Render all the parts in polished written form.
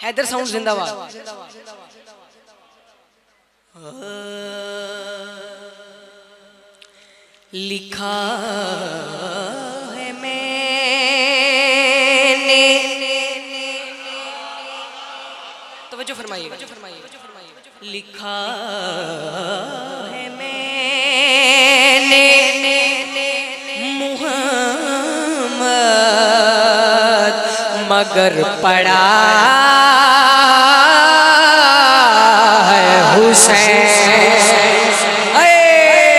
Haider sound जिंदाबाद। लिखा है मैंने, तवज्जो फरमाइएगा, लिखा है मैंने मुहम्मद मगर पड़ा है हुसैन।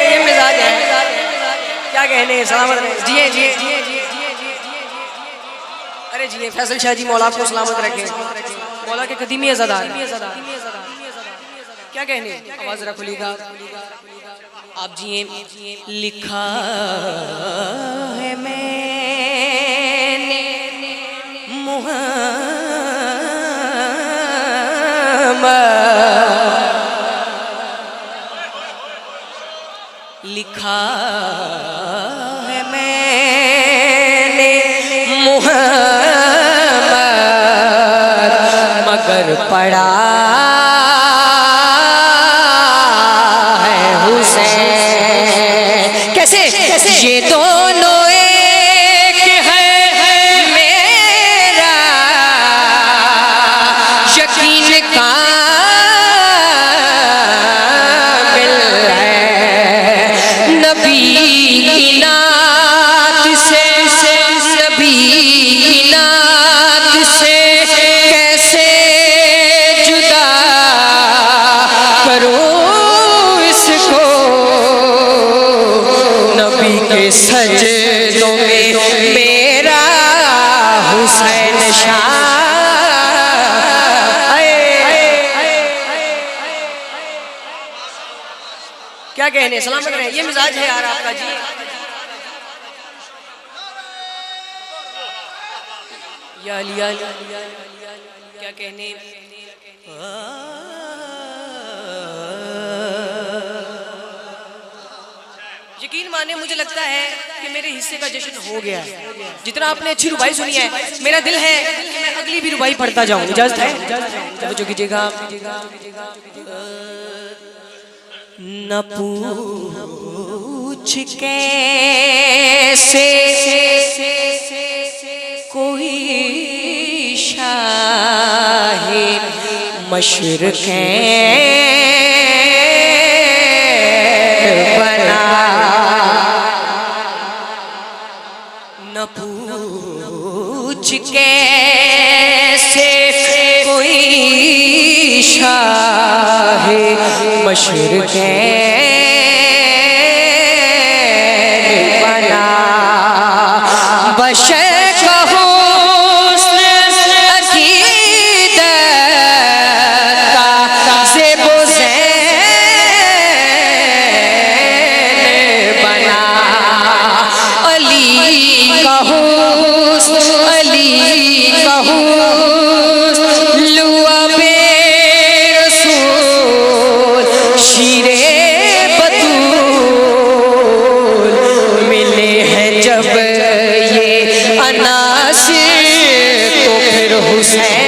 ये मिजाज है, क्या कहने, सलामत रहे, जिए जिए जिए जिए जिए। अरे जिए फैसल शाह जी, मौला आपको सलामत रखे, मौला के कदीमी अज़ादार। क्या कहने, आवाज जरा खुलेगा आप जिए। लिखा है मैंने मुहम्मद, लिखा है मैंने मुहम्मद मगर पड़ा है हुसैन। कैसे ये दोनों एक है मेरा यकीन कामिल है। नबी की नात से, नबी की नात से कैसे जुदा करूं इसको। नबी के सजदों में मेरा हुसैन शाह। क्या कहने, सलामत रहे, ये मिजाज है यार आपका जी। या लिया क्या कहने। यकीन माने मुझे लगता है कि मेरे हिस्से का जश्न हो गया। जितना आपने अच्छी रुबाई सुनी है, मेरा दिल है कि मैं अगली भी रुबाई पढ़ता जाऊं। इजाजत है, तवज्जो कीजिएगा। न पूछ कैसे कोई शाहे मशरक़े बना, न पूछ कैसे कोई शाहे मशरक़े बना। बशर कहो अकीदत का ज़ेबो ज़ैन बना। अली कहो, अली कहो हुसैन।